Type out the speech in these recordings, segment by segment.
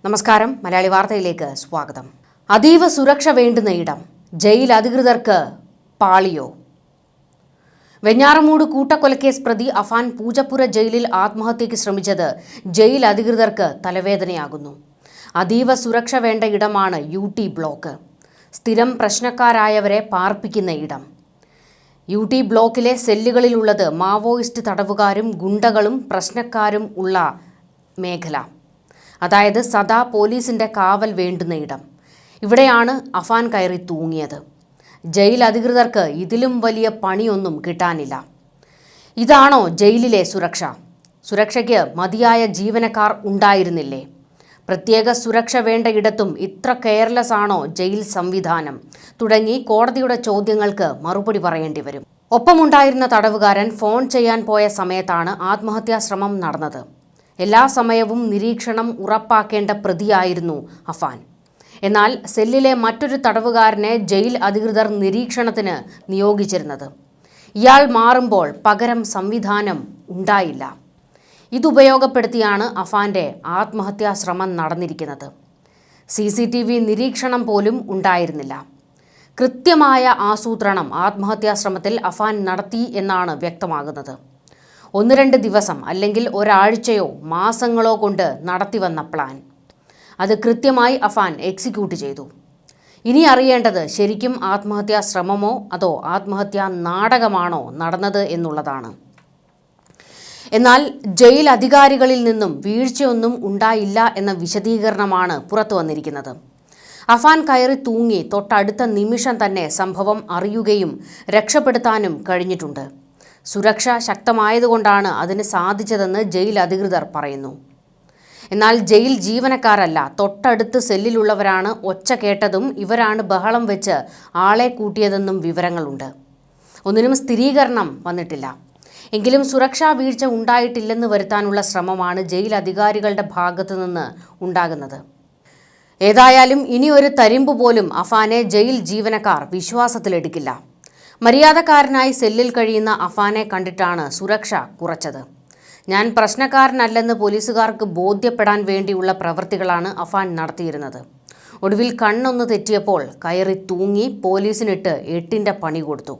നമസ്കാരം, മലയാളി വാർത്തയിലേക്ക് സ്വാഗതം. അതീവ സുരക്ഷ വേണ്ടുന്ന ഇടം, ജയിൽ അധികൃതർക്ക് പാളിയോ? വെഞ്ഞാറമൂട് കൂട്ടക്കൊലക്കേസ് പ്രതി അഫാൻ പൂജപ്പുര ജയിലിൽ ആത്മഹത്യയ്ക്ക് ശ്രമിച്ചത് ജയിൽ അധികൃതർക്ക് തലവേദനയാകുന്നു. അതീവ സുരക്ഷ വേണ്ട ഇടമാണ് UT ബ്ലോക്ക്. സ്ഥിരം പ്രശ്നക്കാരായവരെ പാർപ്പിക്കുന്ന ഇടം. UT ബ്ലോക്കിലെ സെല്ലുകളിലുള്ളത് മാവോയിസ്റ്റ് തടവുകാരും ഗുണ്ടകളും പ്രശ്നക്കാരും ഉള്ള മേഖല. അതായത് സദാ പോലീസിൻ്റെ കാവൽ വേണ്ടുന്ന ഇടം. ഇവിടെയാണ് അഫാൻ കയറി തൂങ്ങിയത്. ജയിൽ അധികൃതർക്ക് ഇതിലും വലിയ പണിയൊന്നും കിട്ടാനില്ല. ഇതാണോ ജയിലിലെ സുരക്ഷ? സുരക്ഷയ്ക്ക് മതിയായ ജീവനക്കാർ ഉണ്ടായിരുന്നില്ലേ? പ്രത്യേക സുരക്ഷ വേണ്ട ഇടത്തും ഇത്ര കെയർലെസ് ആണോ ജയിൽ സംവിധാനം? തുടങ്ങി കോടതിയുടെ ചോദ്യങ്ങൾക്ക് മറുപടി പറയേണ്ടി വരും. ഒപ്പമുണ്ടായിരുന്ന തടവുകാരൻ ഫോൺ ചെയ്യാൻ പോയ സമയത്താണ് ആത്മഹത്യാ ശ്രമം നടന്നത്. എല്ലാ സമയവും നിരീക്ഷണം ഉറപ്പാക്കേണ്ട പ്രതിയായിരുന്നു അഫാൻ. എന്നാൽ സെല്ലിലെ മറ്റൊരു തടവുകാരനെ ജയിൽ അധികൃതർ നിരീക്ഷണത്തിന് നിയോഗിച്ചിരുന്നത്. ഇയാൾ മാറുമ്പോൾ പകരം സംവിധാനം ഉണ്ടായില്ല. ഇതുപയോഗപ്പെടുത്തിയാണ് അഫാന്റെ ആത്മഹത്യാ ശ്രമം നടന്നിരിക്കുന്നത്. CCTV നിരീക്ഷണം പോലും ഉണ്ടായിരുന്നില്ല. കൃത്യമായ ആസൂത്രണം ആത്മഹത്യാ ശ്രമത്തിൽ അഫാൻ നടത്തി എന്നാണ് വ്യക്തമാകുന്നത്. 1-2 ദിവസം അല്ലെങ്കിൽ ഒരാഴ്ചയോ മാസങ്ങളോ കൊണ്ട് നടത്തിവന്ന പ്ലാൻ, അത് കൃത്യമായി അഫാൻ എക്സിക്യൂട്ട് ചെയ്തു. ഇനി അറിയേണ്ടത് ശരിക്കും ആത്മഹത്യാ ശ്രമമോ അതോ ആത്മഹത്യാ നാടകമാണോ നടന്നത് എന്നുള്ളതാണ്. എന്നാൽ ജയിൽ അധികാരികളിൽ നിന്നും വീഴ്ചയൊന്നും ഉണ്ടായില്ല എന്ന വിശദീകരണമാണ് പുറത്തു വന്നിരിക്കുന്നത്. അഫാൻ കയറി തൂങ്ങി തൊട്ടടുത്ത നിമിഷം തന്നെ സംഭവം അറിയുകയും രക്ഷപ്പെടുത്താനും കഴിഞ്ഞിട്ടുണ്ട്. സുരക്ഷ ശക്തമായതുകൊണ്ടാണ് അതിന് സാധിച്ചതെന്ന് ജയിൽ അധികൃതർ പറയുന്നു. എന്നാൽ ജയിൽ ജീവനക്കാരല്ല, തൊട്ടടുത്ത് സെല്ലിലുള്ളവരാണ് ഒച്ച കേട്ടതും ഇവരാണ് ബഹളം വെച്ച് ആളെ കൂട്ടിയതെന്നും വിവരങ്ങളുണ്ട്. ഒന്നിനും സ്ഥിരീകരണം വന്നിട്ടില്ല. എങ്കിലും സുരക്ഷാ വീഴ്ച ഉണ്ടായിട്ടില്ലെന്ന് വരുത്താനുള്ള ശ്രമമാണ് ജയിൽ അധികാരികളുടെ ഭാഗത്തു നിന്ന് ഉണ്ടാകുന്നത്. ഏതായാലും ഇനി ഒരു തരിമ്പ് പോലും അഫാനെ ജയിൽ ജീവനക്കാർ വിശ്വാസത്തിലെടുക്കില്ല. മര്യാദക്കാരനായി സെല്ലിൽ കഴിയുന്ന അഫാനെ കണ്ടിട്ടാണ് സുരക്ഷ കുറച്ചത്. ഞാൻ പ്രശ്നക്കാരനല്ലെന്ന് പോലീസുകാർക്ക് ബോധ്യപ്പെടാൻ വേണ്ടിയുള്ള പ്രവൃത്തികളാണ് അഫാൻ നടത്തിയിരുന്നത്. ഒടുവിൽ കണ്ണൊന്ന് തെറ്റിയപ്പോൾ കയറി തൂങ്ങി പോലീസിനിട്ട് 8ന്റെ പണി കൊടുത്തു.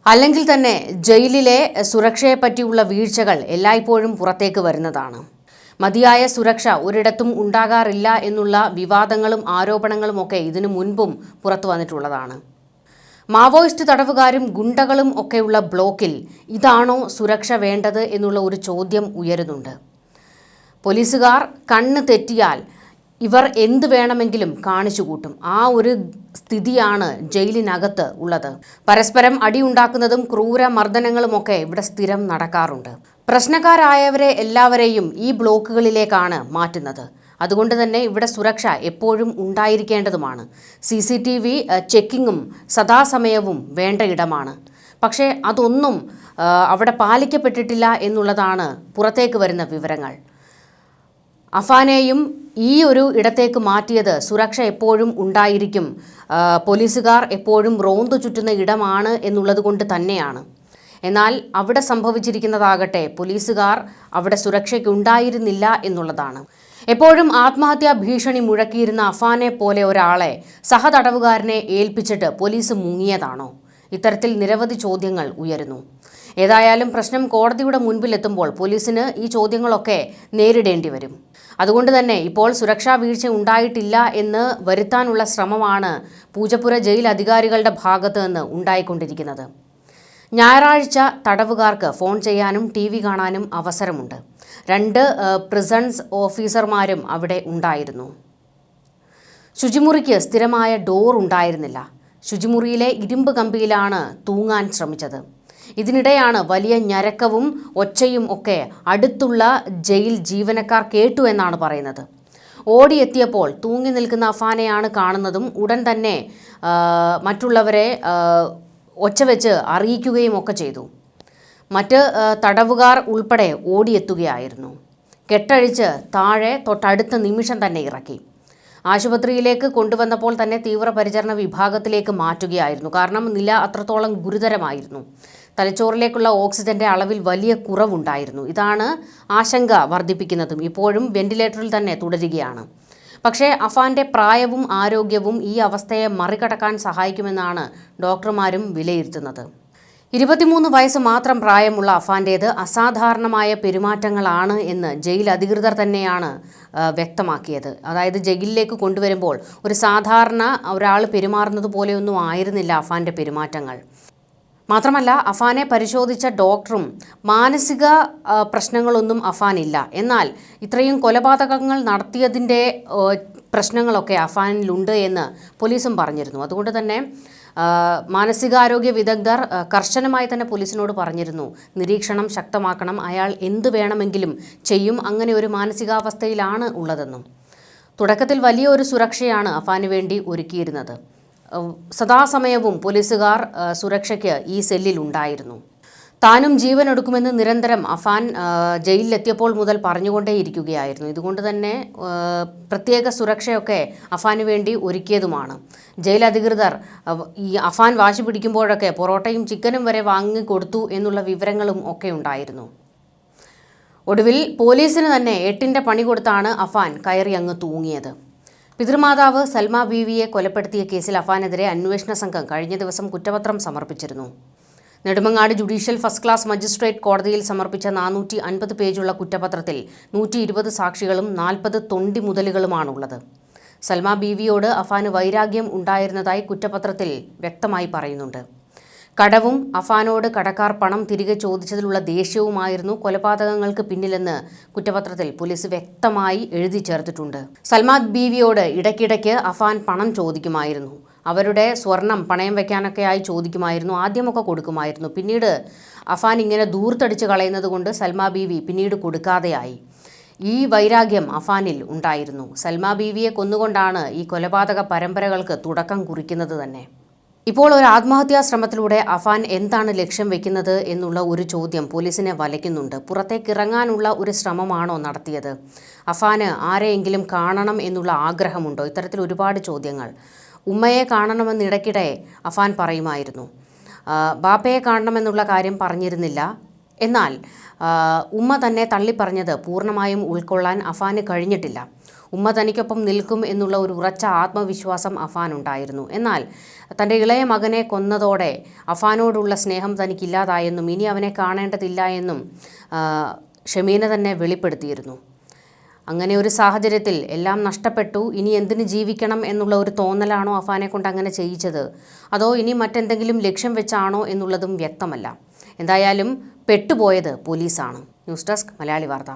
അല്ലെങ്കിൽ തന്നെ ജയിലിലെ സുരക്ഷയെപ്പറ്റിയുള്ള വീഴ്ചകൾ എല്ലായ്പ്പോഴും പുറത്തേക്ക് വരുന്നതാണ്. മതിയായ സുരക്ഷ ഒരിടത്തും ഉണ്ടാകാറില്ല എന്നുള്ള വിവാദങ്ങളും ആരോപണങ്ങളുമൊക്കെ ഇതിനു മുൻപും പുറത്തു വന്നിട്ടുള്ളതാണ്. മാവോയിസ്റ്റ് തടവുകാരും ഗുണ്ടകളും ഒക്കെയുള്ള ബ്ലോക്കിൽ ഇതാണോ സുരക്ഷ വേണ്ടത് എന്നുള്ള ഒരു ചോദ്യം ഉയരുന്നുണ്ട്. പോലീസുകാർ കണ്ണ് തെറ്റിയാൽ ഇവർ എന്ത് വേണമെങ്കിലും കാണിച്ചു കൂട്ടും. ആ ഒരു സ്ഥിതിയാണ് ജയിലിനകത്ത് ഉള്ളത്. പരസ്പരം അടിയുണ്ടാക്കുന്നതും ക്രൂരമർദ്ദനങ്ങളുമൊക്കെ ഇവിടെ സ്ഥിരം നടക്കാറുണ്ട്. പ്രശ്നക്കാരായവരെ എല്ലാവരെയും ഈ ബ്ലോക്കുകളിലേക്കാണ് മാറ്റുന്നത്. അതുകൊണ്ട് തന്നെ ഇവിടെ സുരക്ഷ എപ്പോഴും ഉണ്ടായിരിക്കേണ്ടതുമാണ്. CCTV ചെക്കിങ്ങും സദാസമയവും വേണ്ട ഇടമാണ്. പക്ഷേ അതൊന്നും അവിടെ പാലിക്കപ്പെട്ടിട്ടില്ല എന്നുള്ളതാണ് പുറത്തേക്ക് വരുന്ന വിവരങ്ങൾ. അഫാനെയും ഈ ഒരു ഇടത്തേക്ക് മാറ്റിയത് സുരക്ഷ എപ്പോഴും ഉണ്ടായിരിക്കും, പോലീസുകാർ എപ്പോഴും റോന്തു ചുറ്റുന്ന ഇടമാണ് എന്നുള്ളത് കൊണ്ട് തന്നെയാണ്. എന്നാൽ അവിടെ സംഭവിച്ചിരിക്കുന്നതാകട്ടെ പോലീസുകാർ അവിടെ സുരക്ഷയ്ക്കുണ്ടായിരുന്നില്ല എന്നുള്ളതാണ്. എപ്പോഴും ആത്മഹത്യാ ഭീഷണി മുഴക്കിയിരുന്ന അഫാനെ പോലെ ഒരാളെ സഹതടവുകാരനെ ഏൽപ്പിച്ചിട്ട് പോലീസ് മുങ്ങിയതാണോ? ഇത്തരത്തിൽ നിരവധി ചോദ്യങ്ങൾ ഉയരുന്നു. ഏതായാലും പ്രശ്നം കോടതിയുടെ മുൻപിലെത്തുമ്പോൾ പോലീസിന് ഈ ചോദ്യങ്ങളൊക്കെ നേരിടേണ്ടി വരും. അതുകൊണ്ട് തന്നെ ഇപ്പോൾ സുരക്ഷാ വീഴ്ച ഉണ്ടായിട്ടില്ല എന്ന് വരുത്താനുള്ള ശ്രമമാണ് പൂജപ്പുര ജയിൽ അധികാരികളുടെ ഭാഗത്ത് നിന്ന് ഉണ്ടായിക്കൊണ്ടിരിക്കുന്നത്. ഞായറാഴ്ച തടവുകാർക്ക് ഫോൺ ചെയ്യാനും TV കാണാനും അവസരമുണ്ട്. 2 പ്രിസൺസ് ഓഫീസർമാരും അവിടെ ഉണ്ടായിരുന്നു. ശുചിമുറിക്ക് സ്ഥിരമായ ഡോർ ഉണ്ടായിരുന്നില്ല. ശുചിമുറിയിലെ ഇരുമ്പ് കമ്പിയിലാണ് തൂങ്ങാൻ ശ്രമിച്ചത്. ഇതിനിടെയാണ് വലിയ ഞരക്കവും ഒച്ചയും ഒക്കെ അടുത്തുള്ള ജയിൽ ജീവനക്കാർ കേട്ടു എന്നാണ് പറയുന്നത്. ഓടിയെത്തിയപ്പോൾ തൂങ്ങി നിൽക്കുന്ന അഫാനെയാണ് കാണുന്നതും ഉടൻ തന്നെ മറ്റുള്ളവരെ ഒച്ച വെച്ച് അറിയിക്കുകയും ഒക്കെ ചെയ്തു. മറ്റ് തടവുകാർ ഉൾപ്പെടെ ഓടിയെത്തുകയായിരുന്നു. കെട്ടഴിച്ച് താഴെ തൊട്ടടുത്ത നിമിഷം തന്നെ ഇറക്കി. ആശുപത്രിയിലേക്ക് കൊണ്ടുവന്നപ്പോൾ തന്നെ തീവ്രപരിചരണ വിഭാഗത്തിലേക്ക് മാറ്റുകയായിരുന്നു. കാരണം നില അത്രത്തോളം ഗുരുതരമായിരുന്നു. തലച്ചോറിലേക്കുള്ള ഓക്സിജന്റെ അളവിൽ വലിയ കുറവുണ്ടായിരുന്നു. ഇതാണ് ആശങ്ക വർദ്ധിപ്പിക്കുന്നതും. ഇപ്പോഴും വെന്റിലേറ്ററിൽ തന്നെ തുടരുകയാണ്. പക്ഷേ അഫാന്റെ പ്രായവും ആരോഗ്യവും ഈ അവസ്ഥയെ മറികടക്കാൻ സഹായിക്കുമെന്നാണ് ഡോക്ടർമാരും വിലയിരുത്തുന്നത്. 23 വയസ്സ് മാത്രം പ്രായമുള്ള അഫാന്റേത് അസാധാരണമായ പെരുമാറ്റങ്ങളാണ് എന്ന് ജയിൽ അധികൃതർ തന്നെയാണ് വ്യക്തമാക്കിയത്. അതായത് ജയിലിലേക്ക് കൊണ്ടുവരുമ്പോൾ ഒരു സാധാരണ ഒരാൾ പെരുമാറുന്നത് പോലെയൊന്നും ആയിരുന്നില്ല അഫാന്റെ പെരുമാറ്റങ്ങൾ. മാത്രമല്ല, അഫാനെ പരിശോധിച്ച ഡോക്ടറും മാനസിക പ്രശ്നങ്ങളൊന്നും അഫാനില്ല, എന്നാൽ ഇത്രയും കൊലപാതകങ്ങൾ നടത്തിയതിൻ്റെ പ്രശ്നങ്ങളൊക്കെ അഫാനിലുണ്ട് എന്ന് പോലീസും പറഞ്ഞിരുന്നു. അതുകൊണ്ട് തന്നെ മാനസികാരോഗ്യ വിദഗ്ധർ കർശനമായി തന്നെ പോലീസിനോട് പറഞ്ഞിരുന്നു, നിരീക്ഷണം ശക്തമാക്കണം, അയാൾ എന്ത് വേണമെങ്കിലും ചെയ്യും, അങ്ങനെ ഒരു മാനസികാവസ്ഥയിലാണ് ഉള്ളതെന്നും. തുടക്കത്തിൽ വലിയൊരു സുരക്ഷയാണ് അഫാന് വേണ്ടി ഒരുക്കിയിരുന്നത്. സദാസമയവും പോലീസുകാർ സുരക്ഷയ്ക്ക് ഈ സെല്ലിൽ ഉണ്ടായിരുന്നു. താനും ജീവനൊടുക്കുമെന്ന് നിരന്തരം അഫാൻ ജയിലിലെത്തിയപ്പോൾ മുതൽ പറഞ്ഞുകൊണ്ടേയിരിക്കുകയായിരുന്നു. ഇതുകൊണ്ട് തന്നെ പ്രത്യേക സുരക്ഷയൊക്കെ അഫാന് വേണ്ടി ഒരുക്കിയതുമാണ്. ജയിൽ അധികൃതർ ഈ അഫാൻ വാശി പിടിക്കുമ്പോഴൊക്കെ പൊറോട്ടയും ചിക്കനും വരെ വാങ്ങിക്കൊടുത്തു എന്നുള്ള വിവരങ്ങളും ഒക്കെ ഉണ്ടായിരുന്നു. ഒടുവിൽ പോലീസിന് തന്നെ 8ന്റെ പണി കൊടുത്താണ് അഫാൻ കയറി അങ്ങ് തൂങ്ങിയത്. പിതൃമാതാവ് സൽമ ബീവിയെ കൊലപ്പെടുത്തിയ കേസിൽ അഫാനെതിരെ അന്വേഷണ സംഘം കഴിഞ്ഞ ദിവസം കുറ്റപത്രം സമർപ്പിച്ചിരുന്നു. Nedumangad judicial first class magistrate കോടതിയിൽ സമർപ്പിച്ച 450 പേജുള്ള കുറ്റപത്രത്തിൽ 120 സാക്ഷികളും 40 തൊണ്ടി മുതലുകളുമാണുള്ളത്. സൽമ ബീവിയോട് അഫാന് വൈരാഗ്യം ഉണ്ടായിരുന്നതായി കുറ്റപത്രത്തിൽ വ്യക്തമായി പറയുന്നുണ്ട്. കടവും അഫാനോട് കടക്കാർ പണം തിരികെ ചോദിച്ചതിലുള്ള ദേഷ്യവുമായിരുന്നു കൊലപാതകങ്ങൾക്ക് പിന്നിലെന്ന് കുറ്റപത്രത്തിൽ പോലീസ് വ്യക്തമായി എഴുതി ചേർത്തിട്ടുണ്ട്. സൽമ ബീവിയോട് ഇടയ്ക്കിടയ്ക്ക് അഫാൻ പണം ചോദിക്കുമായിരുന്നു. അവരുടെ സ്വർണം പണയം വയ്ക്കാനൊക്കെയായി ചോദിക്കുമായിരുന്നു. ആദ്യമൊക്കെ കൊടുക്കുമായിരുന്നു. പിന്നീട് അഫാൻ ഇങ്ങനെ ദൂർത്തടിച്ച് കളയുന്നത് കൊണ്ട് സൽമ ബീവി പിന്നീട് കൊടുക്കാതെയായി. ഈ വൈരാഗ്യം അഫാനിൽ ഉണ്ടായിരുന്നു. സൽമ ബീവിയെ കൊന്നുകൊണ്ടാണ് ഈ കൊലപാതക പരമ്പരകൾക്ക് തുടക്കം കുറിക്കുന്നത് തന്നെ. ഇപ്പോൾ ഒരു ആത്മഹത്യാ ശ്രമത്തിലൂടെ അഫാൻ എന്താണ് ലക്ഷ്യം വെക്കുന്നത് എന്നുള്ള ഒരു ചോദ്യം പോലീസിനെ വലയ്ക്കുന്നുണ്ട്. പുറത്തേക്കിറങ്ങാനുള്ള ഒരു ശ്രമമാണോ നടത്തിയത്? അഫാന് ആരെയെങ്കിലും കാണണം എന്നുള്ള ആഗ്രഹമുണ്ടോ? ഇത്തരത്തിൽ ഒരുപാട് ചോദ്യങ്ങൾ. ഉമ്മയെ കാണണമെന്ന് ഇടയ്ക്കിടെ അഫാൻ പറയുമായിരുന്നു. ബാപ്പയെ കാണണമെന്നുള്ള കാര്യം പറഞ്ഞിരുന്നില്ല. എന്നാൽ ഉമ്മ തന്നെ തള്ളിപ്പറഞ്ഞത് പൂർണ്ണമായും ഉൾക്കൊള്ളാൻ അഫാന് കഴിഞ്ഞിട്ടില്ല. ഉമ്മ തനിക്കൊപ്പം നിൽക്കും എന്നുള്ള ഒരു ഉറച്ച ആത്മവിശ്വാസം അഫാനുണ്ടായിരുന്നു. എന്നാൽ തൻ്റെ ഇളയ മകനെ കൊന്നതോടെ അഫാനോടുള്ള സ്നേഹം തനിക്കില്ലാതായെന്നും ഇനി അവനെ കാണേണ്ടതില്ല എന്നും ഷമീന തന്നെ വെളിപ്പെടുത്തിയിരുന്നു. അങ്ങനെ ഒരു സാഹചര്യത്തിൽ എല്ലാം നഷ്ടപ്പെട്ടു, ഇനി എന്തിന് ജീവിക്കണം എന്നുള്ള ഒരു തോന്നലാണോ അഫാനെ കൊണ്ട് അങ്ങനെ ചെയ്യിച്ചത്, അതോ ഇനി മറ്റെന്തെങ്കിലും ലക്ഷ്യം വെച്ചാണോ എന്നുള്ളതും വ്യക്തമല്ല. എന്തായാലും പെട്ടുപോയത് പോലീസാണ്. ന്യൂസ് ഡെസ്ക് മലയാളി വാർത്ത.